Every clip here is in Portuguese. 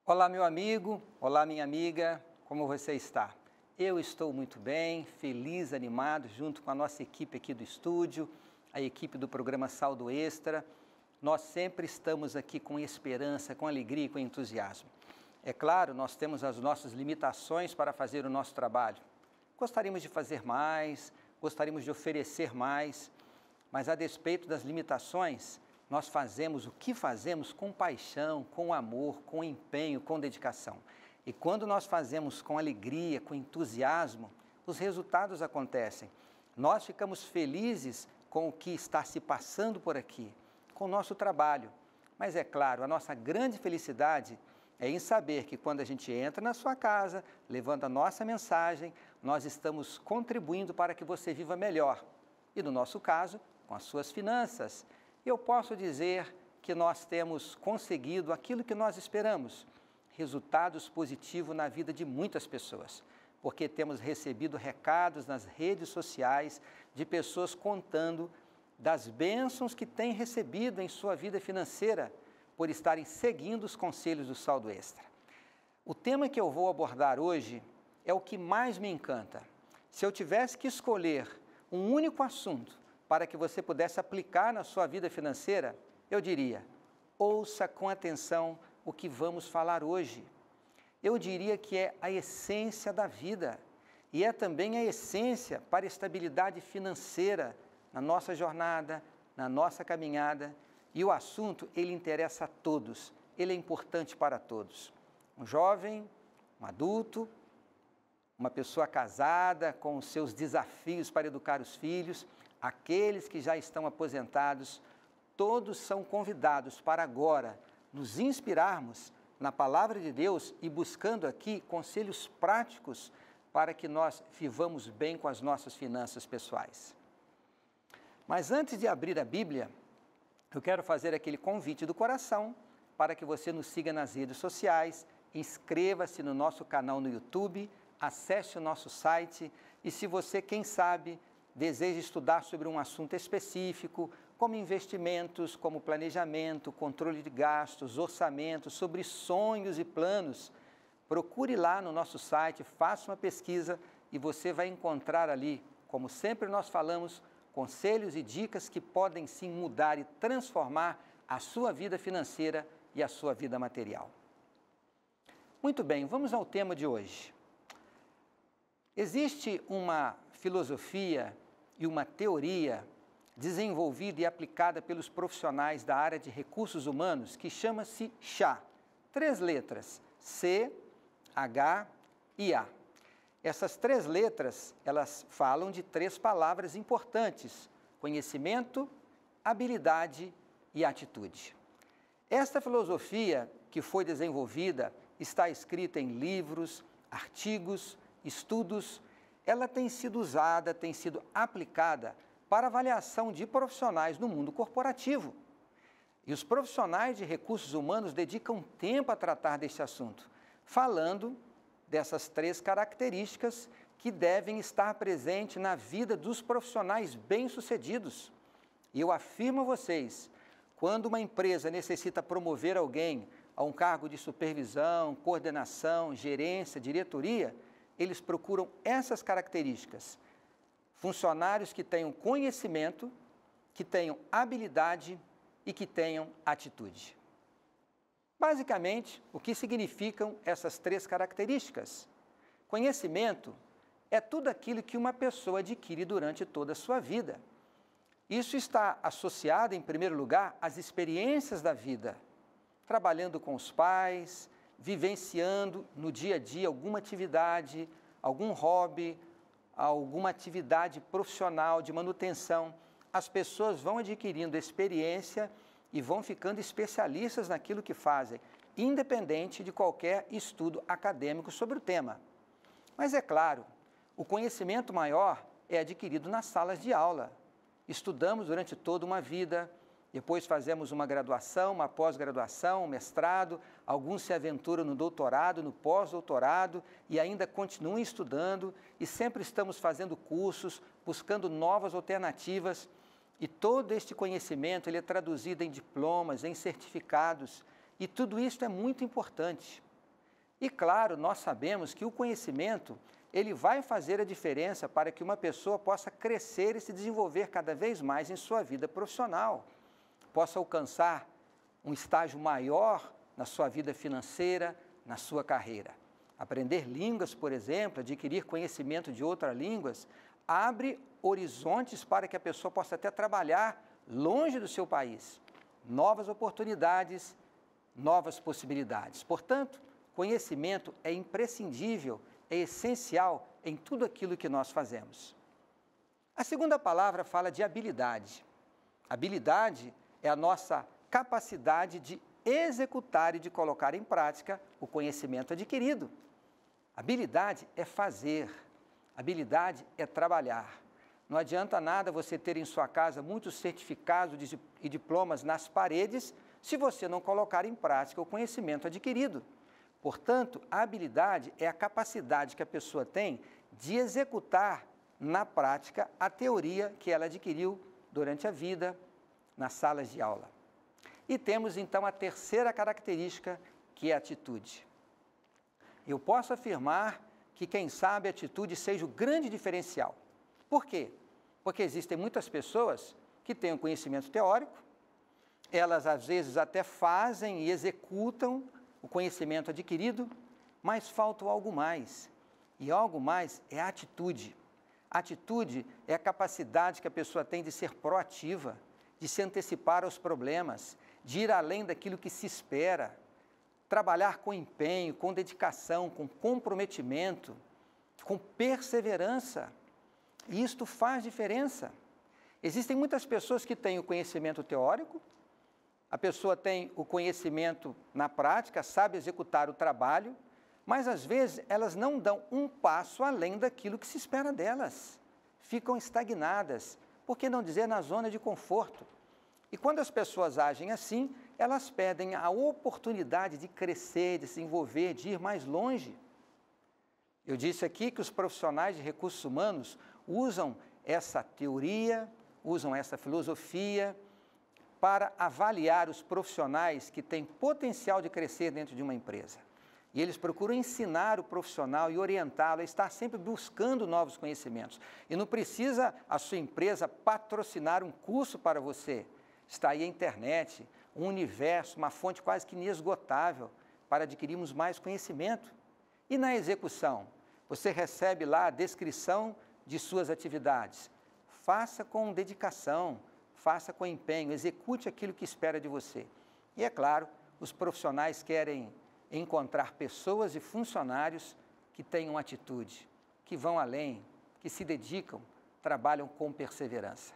Olá, meu amigo, olá, minha amiga, como você está? Eu estou muito bem, feliz, animado, junto com a nossa equipe aqui do estúdio, a equipe do programa Saldo Extra. Nós sempre estamos aqui com esperança, com alegria e com entusiasmo. É claro, nós temos as nossas limitações para fazer o nosso trabalho. Gostaríamos de fazer mais, gostaríamos de oferecer mais, mas a despeito das limitações, nós fazemos o que fazemos com paixão, com amor, com empenho, com dedicação. E quando nós fazemos com alegria, com entusiasmo, os resultados acontecem. Nós ficamos felizes com o que está se passando por aqui, com o nosso trabalho. Mas é claro, a nossa grande felicidade é em saber que quando a gente entra na sua casa, levando a nossa mensagem, nós estamos contribuindo para que você viva melhor. E no nosso caso, com as suas finanças. Eu posso dizer que nós temos conseguido aquilo que nós esperamos, resultados positivos na vida de muitas pessoas, porque temos recebido recados nas redes sociais de pessoas contando das bênçãos que têm recebido em sua vida financeira por estarem seguindo os conselhos do Saldo Extra. O tema que eu vou abordar hoje é o que mais me encanta. Se eu tivesse que escolher um único assunto para que você pudesse aplicar na sua vida financeira, eu diria, ouça com atenção o que vamos falar hoje. Eu diria que é a essência da vida e é também a essência para a estabilidade financeira na nossa jornada, na nossa caminhada. E o assunto, ele interessa a todos, ele é importante para todos. Um jovem, um adulto, uma pessoa casada com os seus desafios para educar os filhos, aqueles que já estão aposentados, todos são convidados para agora nos inspirarmos na Palavra de Deus e buscando aqui conselhos práticos para que nós vivamos bem com as nossas finanças pessoais. Mas antes de abrir a Bíblia, eu quero fazer aquele convite do coração para que você nos siga nas redes sociais, inscreva-se no nosso canal no YouTube, acesse o nosso site e se você, quem sabe, deseja estudar sobre um assunto específico, como investimentos, como planejamento, controle de gastos, orçamento, sobre sonhos e planos, procure lá no nosso site, faça uma pesquisa e você vai encontrar ali, como sempre nós falamos, conselhos e dicas que podem sim mudar e transformar a sua vida financeira e a sua vida material. Muito bem, vamos ao tema de hoje. Existe uma filosofia e uma teoria desenvolvida e aplicada pelos profissionais da área de recursos humanos que chama-se CHA. 3 letras, C, H e A. Essas 3 letras, elas falam de 3 palavras importantes: conhecimento, habilidade e atitude. Esta filosofia que foi desenvolvida está escrita em livros, artigos, estudos. Ela tem sido usada, tem sido aplicada para avaliação de profissionais no mundo corporativo. E os profissionais de recursos humanos dedicam tempo a tratar deste assunto, falando dessas 3 características que devem estar presentes na vida dos profissionais bem-sucedidos. E eu afirmo a vocês, quando uma empresa necessita promover alguém a um cargo de supervisão, coordenação, gerência, diretoria, eles procuram essas características. Funcionários que tenham conhecimento, que tenham habilidade e que tenham atitude. Basicamente, o que significam essas 3 características? Conhecimento é tudo aquilo que uma pessoa adquire durante toda a sua vida. Isso está associado, em primeiro lugar, às experiências da vida, trabalhando com os pais, vivenciando no dia a dia alguma atividade, algum hobby, alguma atividade profissional de manutenção. As pessoas vão adquirindo experiência e vão ficando especialistas naquilo que fazem, independente de qualquer estudo acadêmico sobre o tema. Mas é claro, o conhecimento maior é adquirido nas salas de aula. Estudamos durante toda uma vida, depois fazemos uma graduação, uma pós-graduação, um mestrado, alguns se aventuram no doutorado, no pós-doutorado e ainda continuam estudando e sempre estamos fazendo cursos, buscando novas alternativas e todo este conhecimento ele é traduzido em diplomas, em certificados e tudo isso é muito importante. E claro, nós sabemos que o conhecimento, ele vai fazer a diferença para que uma pessoa possa crescer e se desenvolver cada vez mais em sua vida profissional, possa alcançar um estágio maior na sua vida financeira, na sua carreira. Aprender línguas, por exemplo, adquirir conhecimento de outras línguas, abre horizontes para que a pessoa possa até trabalhar longe do seu país. Novas oportunidades, novas possibilidades. Portanto, conhecimento é imprescindível, é essencial em tudo aquilo que nós fazemos. A segunda palavra fala de habilidade. Habilidade é a nossa capacidade de executar e de colocar em prática o conhecimento adquirido. Habilidade é fazer, habilidade é trabalhar. Não adianta nada você ter em sua casa muitos certificados e diplomas nas paredes se você não colocar em prática o conhecimento adquirido. Portanto, a habilidade é a capacidade que a pessoa tem de executar na prática a teoria que ela adquiriu durante a vida, nas salas de aula. E temos então a terceira característica, que é a atitude. Eu posso afirmar que, quem sabe, a atitude seja o grande diferencial. Por quê? Porque existem muitas pessoas que têm um conhecimento teórico, elas às vezes até fazem e executam o conhecimento adquirido, mas falta algo mais. E algo mais é a atitude. A atitude é a capacidade que a pessoa tem de ser proativa, de se antecipar aos problemas, de ir além daquilo que se espera, trabalhar com empenho, com dedicação, com comprometimento, com perseverança. E isto faz diferença. Existem muitas pessoas que têm o conhecimento teórico, a pessoa tem o conhecimento na prática, sabe executar o trabalho, mas às vezes elas não dão um passo além daquilo que se espera delas. Ficam estagnadas, por que não dizer na zona de conforto? E quando as pessoas agem assim, elas perdem a oportunidade de crescer, de se envolver, de ir mais longe. Eu disse aqui que os profissionais de recursos humanos usam essa teoria, usam essa filosofia para avaliar os profissionais que têm potencial de crescer dentro de uma empresa. E eles procuram ensinar o profissional e orientá-lo a estar sempre buscando novos conhecimentos. E não precisa a sua empresa patrocinar um curso para você. Está aí a internet, um universo, uma fonte quase que inesgotável para adquirirmos mais conhecimento. E na execução, você recebe lá a descrição de suas atividades. Faça com dedicação, faça com empenho, execute aquilo que espera de você. E é claro, os profissionais querem encontrar pessoas e funcionários que tenham atitude, que vão além, que se dedicam, trabalham com perseverança.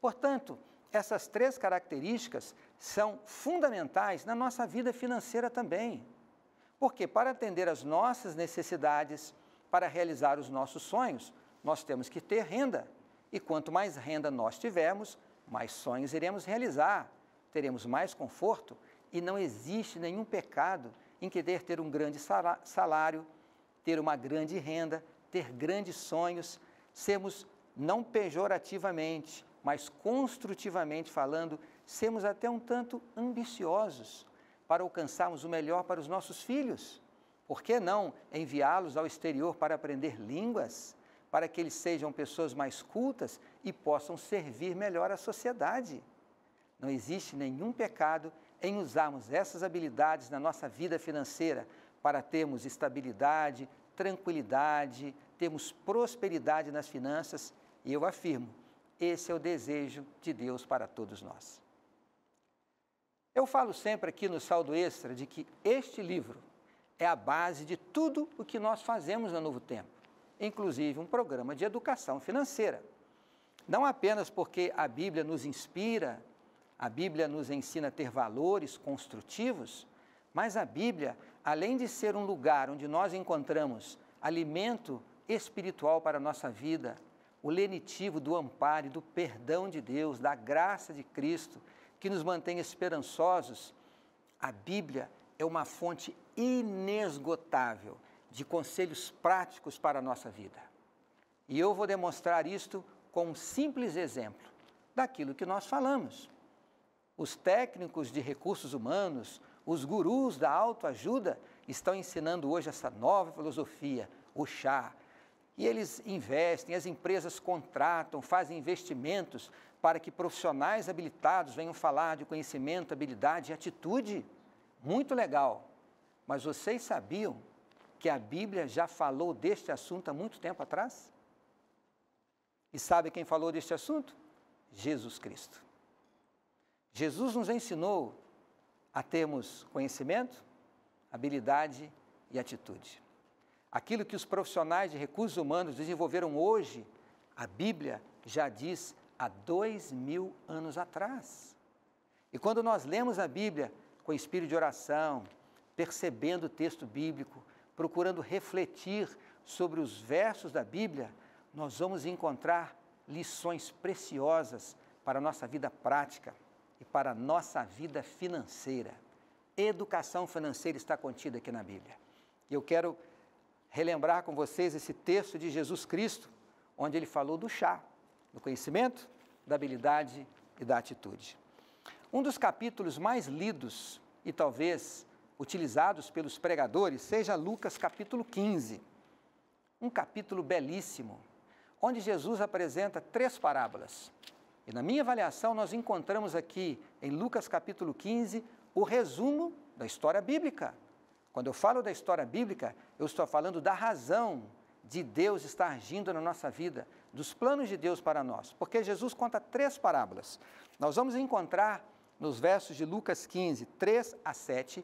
Portanto, essas três características são fundamentais na nossa vida financeira também. Porque para atender às nossas necessidades, para realizar os nossos sonhos, nós temos que ter renda. E quanto mais renda nós tivermos, mais sonhos iremos realizar, teremos mais conforto e não existe nenhum pecado em querer ter um grande salário, ter uma grande renda, ter grandes sonhos, sermos não pejorativamente, mas construtivamente falando, sermos até um tanto ambiciosos para alcançarmos o melhor para os nossos filhos. Por que não enviá-los ao exterior para aprender línguas, para que eles sejam pessoas mais cultas e possam servir melhor à sociedade? Não existe nenhum pecado em usarmos essas habilidades na nossa vida financeira para termos estabilidade, tranquilidade, termos prosperidade nas finanças. E eu afirmo, esse é o desejo de Deus para todos nós. Eu falo sempre aqui no Saldo Extra de que este livro é a base de tudo o que nós fazemos no Novo Tempo, inclusive um programa de educação financeira. Não apenas porque a Bíblia nos inspira, a Bíblia nos ensina a ter valores construtivos, mas a Bíblia, além de ser um lugar onde nós encontramos alimento espiritual para a nossa vida, o lenitivo do amparo e do perdão de Deus, da graça de Cristo, que nos mantém esperançosos, a Bíblia é uma fonte inesgotável de conselhos práticos para a nossa vida. E eu vou demonstrar isto com um simples exemplo daquilo que nós falamos. Os técnicos de recursos humanos, os gurus da autoajuda, estão ensinando hoje essa nova filosofia, o chá. E eles investem, as empresas contratam, fazem investimentos para que profissionais habilitados venham falar de conhecimento, habilidade e atitude. Muito legal. Mas vocês sabiam que a Bíblia já falou deste assunto há muito tempo atrás? E sabe quem falou deste assunto? Jesus Cristo. Jesus nos ensinou a termos conhecimento, habilidade e atitude. Aquilo que os profissionais de recursos humanos desenvolveram hoje, a Bíblia já diz há 2000 anos atrás. E quando nós lemos a Bíblia com espírito de oração, percebendo o texto bíblico, procurando refletir sobre os versos da Bíblia, nós vamos encontrar lições preciosas para a nossa vida prática e para a nossa vida financeira. Educação financeira está contida aqui na Bíblia. E eu quero relembrar com vocês esse texto de Jesus Cristo, onde ele falou do chá, do conhecimento, da habilidade e da atitude. Um dos capítulos mais lidos e talvez utilizados pelos pregadores seja Lucas capítulo 15, um capítulo belíssimo, onde Jesus apresenta 3 parábolas. E na minha avaliação nós encontramos aqui em Lucas capítulo 15 o resumo da história bíblica. Quando eu falo da história bíblica, eu estou falando da razão de Deus estar agindo na nossa vida, dos planos de Deus para nós, porque Jesus conta 3 parábolas. Nós vamos encontrar nos versos de Lucas 15, 3 a 7,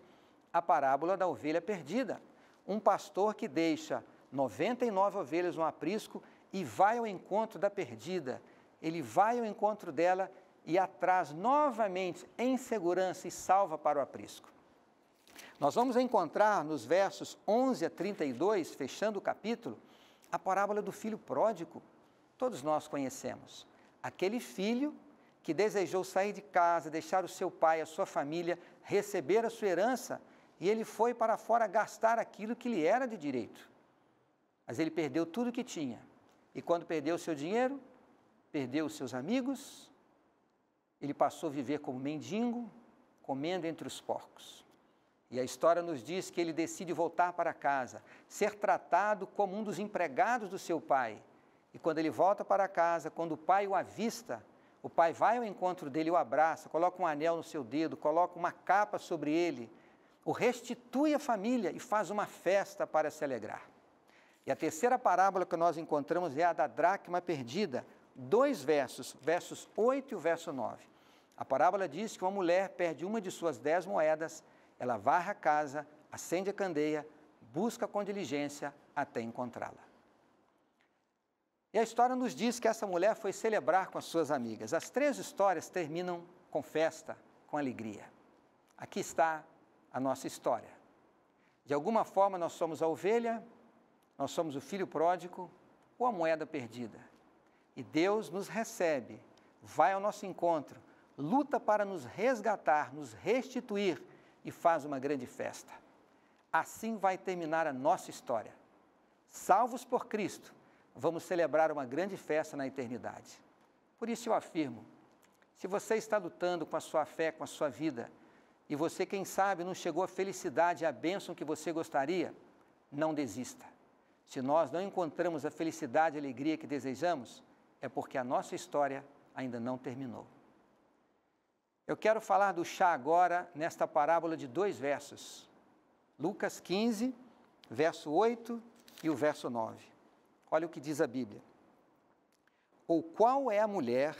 a parábola da ovelha perdida. Um pastor que deixa 99 ovelhas no aprisco e vai ao encontro da perdida. Ele vai ao encontro dela e a traz novamente em segurança e salva para o aprisco. Nós vamos encontrar nos versos 11 a 32, fechando o capítulo, a parábola do filho pródigo. Todos nós conhecemos. Aquele filho que desejou sair de casa, deixar o seu pai, a sua família, receber a sua herança, e ele foi para fora gastar aquilo que lhe era de direito. Mas ele perdeu tudo o que tinha. E quando perdeu o seu dinheiro, perdeu os seus amigos, ele passou a viver como mendigo, comendo entre os porcos. E a história nos diz que ele decide voltar para casa, ser tratado como um dos empregados do seu pai. E quando ele volta para casa, quando o pai o avista, o pai vai ao encontro dele, o abraça, coloca um anel no seu dedo, coloca uma capa sobre ele, o restitui à família e faz uma festa para se alegrar. E a terceira parábola que nós encontramos é a da dracma perdida, 2 versos, versos 8 e o verso 9. A parábola diz que uma mulher perde uma de suas 10 moedas, ela varre a casa, acende a candeia, busca com diligência até encontrá-la. E a história nos diz que essa mulher foi celebrar com as suas amigas. As 3 histórias terminam com festa, com alegria. Aqui está a nossa história. De alguma forma nós somos a ovelha, nós somos o filho pródigo ou a moeda perdida. E Deus nos recebe, vai ao nosso encontro, luta para nos resgatar, nos restituir e faz uma grande festa. Assim vai terminar a nossa história. Salvos por Cristo, vamos celebrar uma grande festa na eternidade. Por isso eu afirmo, se você está lutando com a sua fé, com a sua vida, e você, quem sabe, não chegou à felicidade e à bênção que você gostaria, não desista. Se nós não encontramos a felicidade e a alegria que desejamos, é porque a nossa história ainda não terminou. Eu quero falar do chá agora nesta parábola de 2 versos. Lucas 15, verso 8 e o verso 9. Olha o que diz a Bíblia. Ou qual é a mulher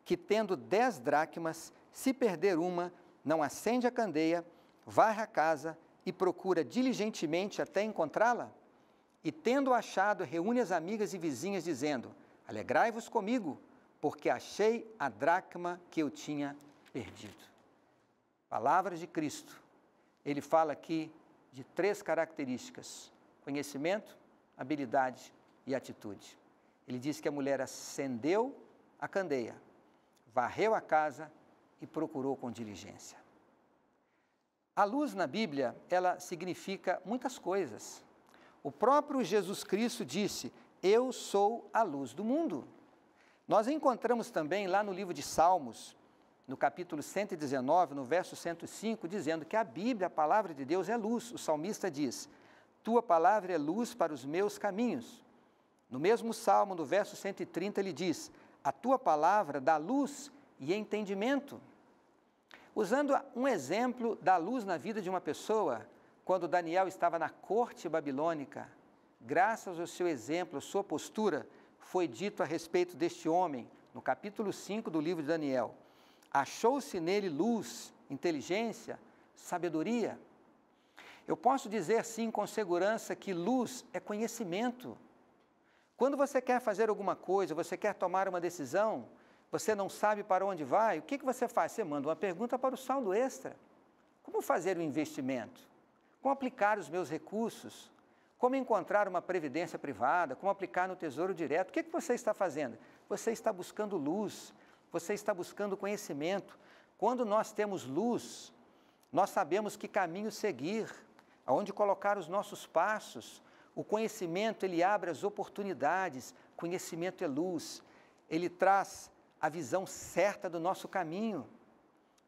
que, tendo 10 dracmas, se perder uma, não acende a candeia, varre a casa e procura diligentemente até encontrá-la? E, tendo achado, reúne as amigas e vizinhas, dizendo: alegrai-vos comigo, porque achei a dracma que eu tinha perdido. Palavras de Cristo. Ele fala aqui de 3 características: conhecimento, habilidade e atitude. Ele diz que a mulher acendeu a candeia, varreu a casa e procurou com diligência. A luz na Bíblia, ela significa muitas coisas. O próprio Jesus Cristo disse: eu sou a luz do mundo. Nós encontramos também lá no livro de Salmos, no capítulo 119, no verso 105, dizendo que a Bíblia, a palavra de Deus, é luz. O salmista diz: tua palavra é luz para os meus caminhos. No mesmo salmo, no verso 130, ele diz: a tua palavra dá luz e entendimento. Usando um exemplo da luz na vida de uma pessoa, quando Daniel estava na corte babilônica, graças ao seu exemplo, à sua postura, foi dito a respeito deste homem, no capítulo 5 do livro de Daniel: achou-se nele luz, inteligência, sabedoria. Eu posso dizer sim com segurança que luz é conhecimento. Quando você quer fazer alguma coisa, você quer tomar uma decisão, você não sabe para onde vai, o que você faz? Você manda uma pergunta para o saldo extra. Como fazer um investimento? Como aplicar os meus recursos? Como encontrar uma previdência privada? Como aplicar no Tesouro Direto? O que você está fazendo? Você está buscando luz, você está buscando conhecimento. Quando nós temos luz, nós sabemos que caminho seguir, aonde colocar os nossos passos. O conhecimento, ele abre as oportunidades. Conhecimento é luz. Ele traz a visão certa do nosso caminho.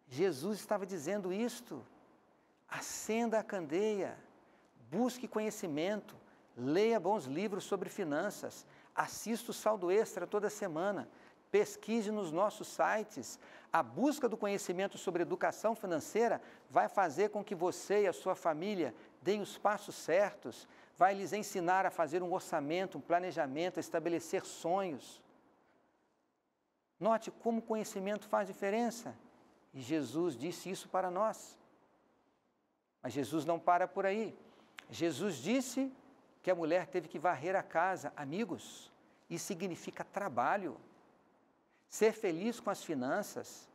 Jesus estava dizendo isto: acenda a candeia, busque conhecimento, leia bons livros sobre finanças, assista o saldo extra toda semana, pesquise nos nossos sites. A busca do conhecimento sobre educação financeira vai fazer com que você e a sua família deem os passos certos, vai lhes ensinar a fazer um orçamento, um planejamento, a estabelecer sonhos. Note como o conhecimento faz diferença. E Jesus disse isso para nós. Mas Jesus não para por aí. Jesus disse que a mulher teve que varrer a casa. Amigos, isso significa trabalho. Ser feliz com as finanças,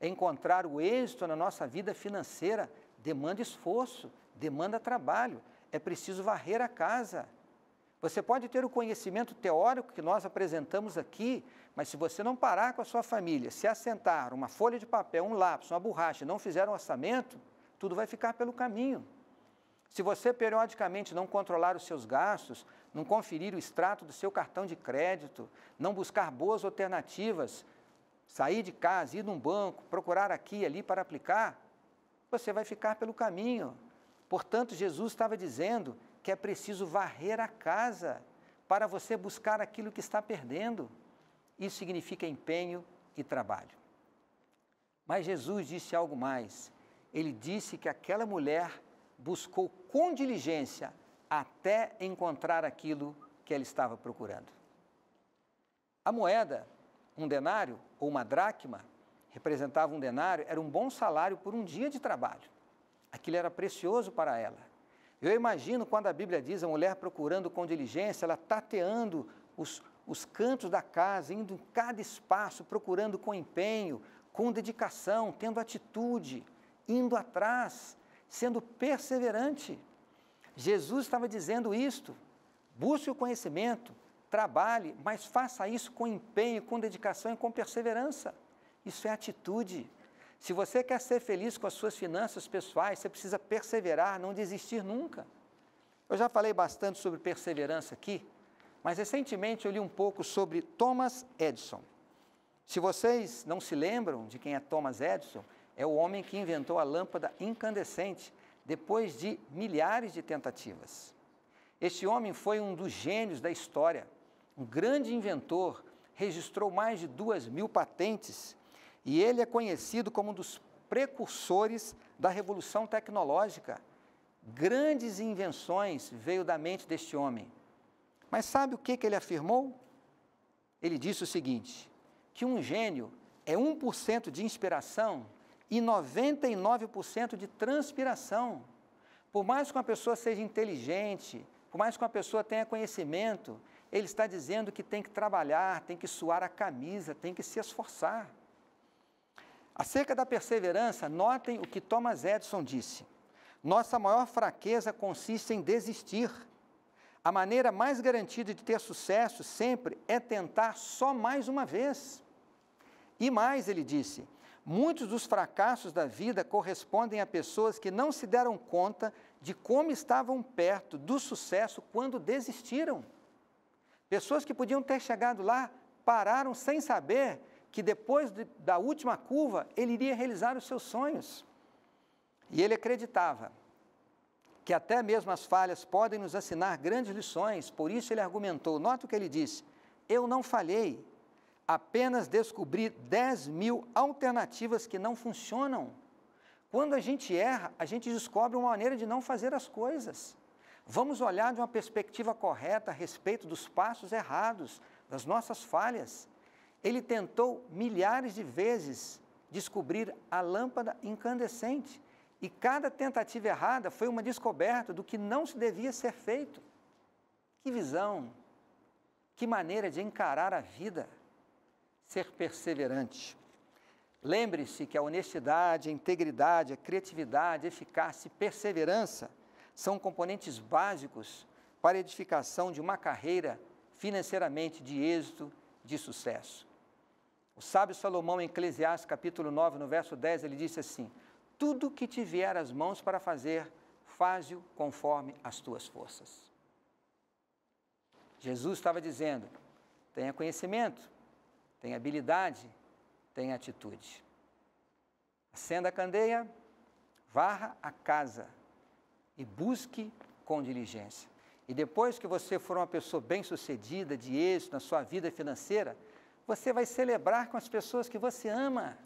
encontrar o êxito na nossa vida financeira, demanda esforço, demanda trabalho. É preciso varrer a casa. Você pode ter o conhecimento teórico que nós apresentamos aqui, mas se você não parar com a sua família, se assentar uma folha de papel, um lápis, uma borracha e não fizer um orçamento, tudo vai ficar pelo caminho. Se você periodicamente não controlar os seus gastos, não conferir o extrato do seu cartão de crédito, não buscar boas alternativas, sair de casa, ir num banco, procurar aqui e ali para aplicar, você vai ficar pelo caminho. Portanto, Jesus estava dizendo que é preciso varrer a casa para você buscar aquilo que está perdendo. Isso significa empenho e trabalho. Mas Jesus disse algo mais. Ele disse que aquela mulher buscou com diligência até encontrar aquilo que ela estava procurando. A moeda, um denário ou uma dracma, representava um denário, era um bom salário por um dia de trabalho. Aquilo era precioso para ela. Eu imagino quando a Bíblia diz a mulher procurando com diligência, ela tateando os cantos da casa, indo em cada espaço, procurando com empenho, com dedicação, tendo atitude, indo atrás, sendo perseverante. Jesus estava dizendo isto: busque o conhecimento, trabalhe, mas faça isso com empenho, com dedicação e com perseverança. Isso é atitude. Se você quer ser feliz com as suas finanças pessoais, você precisa perseverar, não desistir nunca. Eu já falei bastante sobre perseverança aqui, mas recentemente eu li um pouco sobre Thomas Edison. Se vocês não se lembram de quem é Thomas Edison, é o homem que inventou a lâmpada incandescente depois de milhares de tentativas. Este homem foi um dos gênios da história, um grande inventor, registrou mais de 2.000 patentes e ele é conhecido como um dos precursores da revolução tecnológica. Grandes invenções veio da mente deste homem. Mas sabe o que ele afirmou? Ele disse o seguinte, que um gênio é 1% de inspiração e 99% de transpiração. Por mais que uma pessoa seja inteligente, por mais que uma pessoa tenha conhecimento, ele está dizendo que tem que trabalhar, tem que suar a camisa, tem que se esforçar. Acerca da perseverança, notem o que Thomas Edison disse. Nossa maior fraqueza consiste em desistir. A maneira mais garantida de ter sucesso sempre é tentar só mais uma vez. E mais, ele disse, muitos dos fracassos da vida correspondem a pessoas que não se deram conta de como estavam perto do sucesso quando desistiram. Pessoas que podiam ter chegado lá, pararam sem saber que depois da última curva, ele iria realizar os seus sonhos. E ele acreditava que até mesmo as falhas podem nos ensinar grandes lições, por isso ele argumentou, nota o que ele disse, eu não falhei, apenas descobri 10.000 alternativas que não funcionam. Quando a gente erra, a gente descobre uma maneira de não fazer as coisas. Vamos olhar de uma perspectiva correta a respeito dos passos errados, das nossas falhas. Ele tentou milhares de vezes descobrir a lâmpada incandescente e cada tentativa errada foi uma descoberta do que não se devia ser feito. Que visão, que maneira de encarar a vida, ser perseverante. Lembre-se que a honestidade, a integridade, a criatividade, a eficácia e perseverança são componentes básicos para a edificação de uma carreira financeiramente de êxito, de sucesso. O sábio Salomão, em Eclesiastes, capítulo 9, no verso 10, ele disse assim, tudo que te vier às mãos para fazer, faze-o conforme as tuas forças. Jesus estava dizendo, tenha conhecimento, tenha habilidade, tenha atitude. Acenda a candeia, varra a casa e busque com diligência. E depois que você for uma pessoa bem-sucedida, de êxito na sua vida financeira, você vai celebrar com as pessoas que você ama.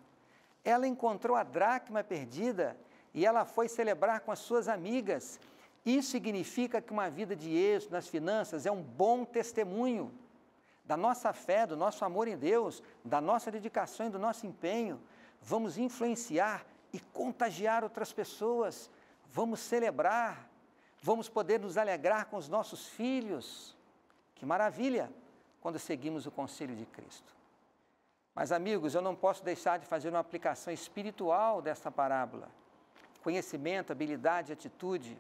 Ela encontrou a dracma perdida e ela foi celebrar com as suas amigas. Isso significa que uma vida de êxito nas finanças é um bom testemunho da nossa fé, do nosso amor em Deus, da nossa dedicação e do nosso empenho. Vamos influenciar e contagiar outras pessoas. Vamos celebrar, vamos poder nos alegrar com os nossos filhos. Que maravilha quando seguimos o conselho de Cristo. Mas, amigos, eu não posso deixar de fazer uma aplicação espiritual desta parábola. Conhecimento, habilidade e atitude,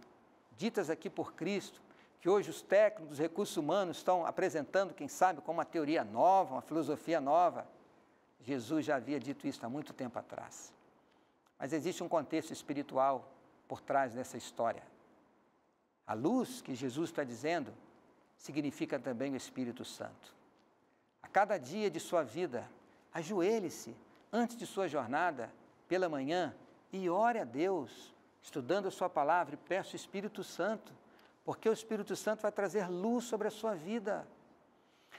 ditas aqui por Cristo, que hoje os técnicos dos recursos humanos estão apresentando, quem sabe, como uma teoria nova, uma filosofia nova. Jesus já havia dito isso há muito tempo atrás. Mas existe um contexto espiritual por trás dessa história. A luz que Jesus está dizendo significa também o Espírito Santo. A cada dia de sua vida, ajoelhe-se antes de sua jornada, pela manhã, e ore a Deus, estudando a sua palavra, e peça o Espírito Santo, porque o Espírito Santo vai trazer luz sobre a sua vida.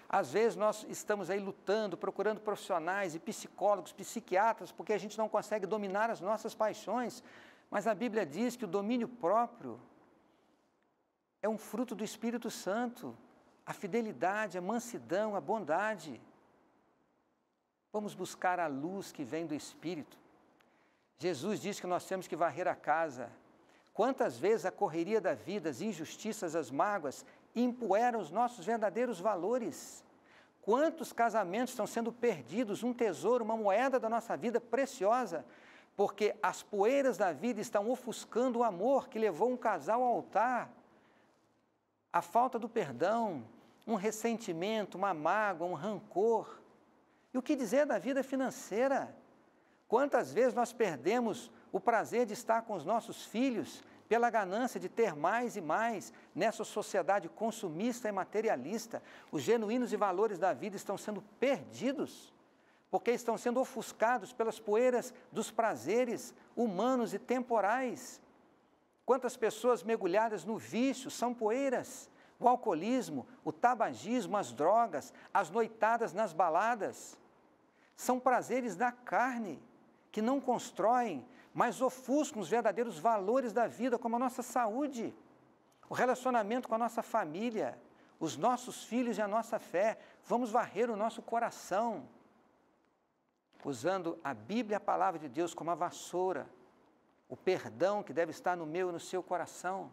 Às vezes nós estamos aí lutando, procurando profissionais e psicólogos, psiquiatras, porque a gente não consegue dominar as nossas paixões, mas a Bíblia diz que o domínio próprio é um fruto do Espírito Santo, a fidelidade, a mansidão, a bondade. Vamos buscar a luz que vem do Espírito. Jesus diz que nós temos que varrer a casa. Quantas vezes a correria da vida, as injustiças, as mágoas, empoeiram os nossos verdadeiros valores? Quantos casamentos estão sendo perdidos, um tesouro, uma moeda da nossa vida preciosa, porque as poeiras da vida estão ofuscando o amor que levou um casal ao altar. A falta do perdão, um ressentimento, uma mágoa, um rancor. E o que dizer da vida financeira? Quantas vezes nós perdemos o prazer de estar com os nossos filhos pela ganância de ter mais e mais nessa sociedade consumista e materialista? Os genuínos valores da vida estão sendo perdidos, porque estão sendo ofuscados pelas poeiras dos prazeres humanos e temporais. Quantas pessoas mergulhadas no vício são poeiras? O alcoolismo, o tabagismo, as drogas, as noitadas nas baladas. São prazeres da carne, que não constroem, mas ofuscam os verdadeiros valores da vida, como a nossa saúde, o relacionamento com a nossa família, os nossos filhos e a nossa fé. Vamos varrer o nosso coração, usando a Bíblia, a palavra de Deus, como a vassoura, o perdão que deve estar no meu e no seu coração,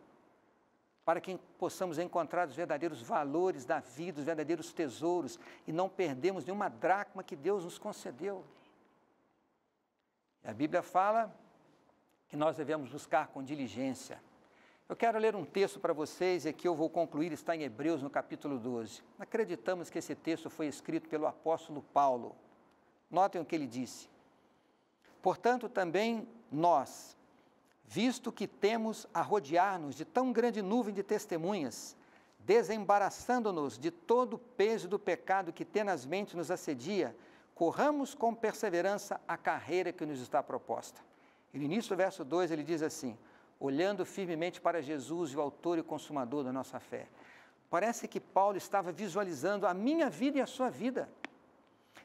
para que possamos encontrar os verdadeiros valores da vida, os verdadeiros tesouros, e não perdemos nenhuma dracma que Deus nos concedeu. A Bíblia fala que nós devemos buscar com diligência. Eu quero ler um texto para vocês, e aqui eu vou concluir, está em Hebreus, no capítulo 12. Acreditamos que esse texto foi escrito pelo apóstolo Paulo. Notem o que ele disse. Portanto, também nós, visto que temos a rodear-nos de tão grande nuvem de testemunhas, desembaraçando-nos de todo o peso do pecado que tenazmente nos assedia, corramos com perseverança a carreira que nos está proposta. E no início do verso 2 ele diz assim, olhando firmemente para Jesus, o autor e consumador da nossa fé. Parece que Paulo estava visualizando a minha vida e a sua vida.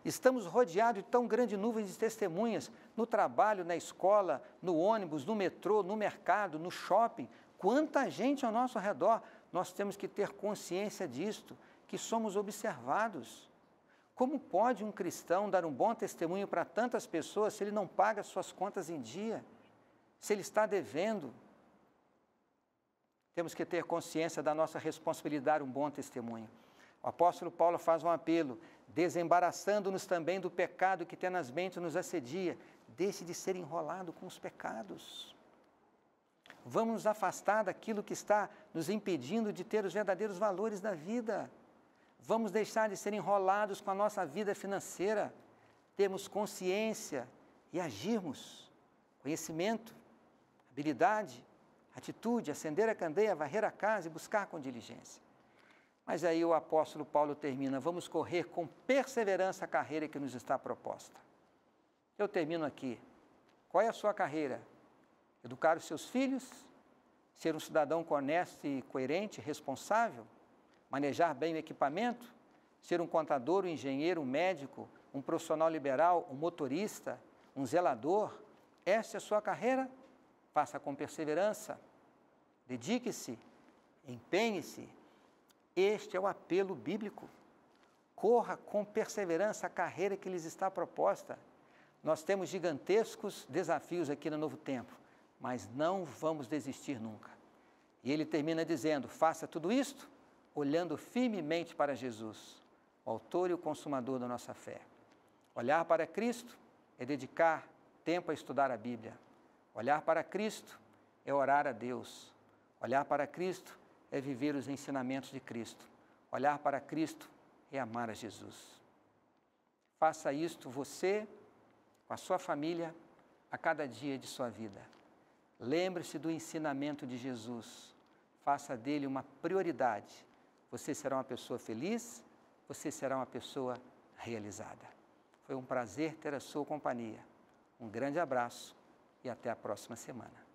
Estamos rodeados de tão grande nuvem de testemunhas, no trabalho, na escola, no ônibus, no metrô, no mercado, no shopping. Quanta gente ao nosso redor. Nós temos que ter consciência disto, que somos observados. Como pode um cristão dar um bom testemunho para tantas pessoas se ele não paga suas contas em dia? Se ele está devendo? Temos que ter consciência da nossa responsabilidade, um bom testemunho. O apóstolo Paulo faz um apelo, desembaraçando-nos também do pecado que tenazmente nos assedia. Deixe de ser enrolado com os pecados. Vamos nos afastar daquilo que está nos impedindo de ter os verdadeiros valores da vida. Vamos deixar de ser enrolados com a nossa vida financeira. Termos consciência e agirmos. Conhecimento, habilidade, atitude, acender a candeia, varrer a casa e buscar com diligência. Mas aí o apóstolo Paulo termina, vamos correr com perseverança a carreira que nos está proposta. Eu termino aqui. Qual é a sua carreira? Educar os seus filhos? Ser um cidadão honesto e coerente, responsável? Manejar bem o equipamento? Ser um contador, um engenheiro, um médico, um profissional liberal, um motorista, um zelador? Esta é a sua carreira? Faça com perseverança. Dedique-se, empenhe-se. Este é o apelo bíblico. Corra com perseverança a carreira que lhes está proposta. Nós temos gigantescos desafios aqui no Novo Tempo, mas não vamos desistir nunca. E ele termina dizendo, faça tudo isto olhando firmemente para Jesus, o autor e o consumador da nossa fé. Olhar para Cristo é dedicar tempo a estudar a Bíblia. Olhar para Cristo é orar a Deus. Olhar para Cristo é viver os ensinamentos de Cristo. Olhar para Cristo é amar a Jesus. Faça isto você, com a sua família, a cada dia de sua vida. Lembre-se do ensinamento de Jesus. Faça dele uma prioridade. Você será uma pessoa feliz, você será uma pessoa realizada. Foi um prazer ter a sua companhia. Um grande abraço e até a próxima semana.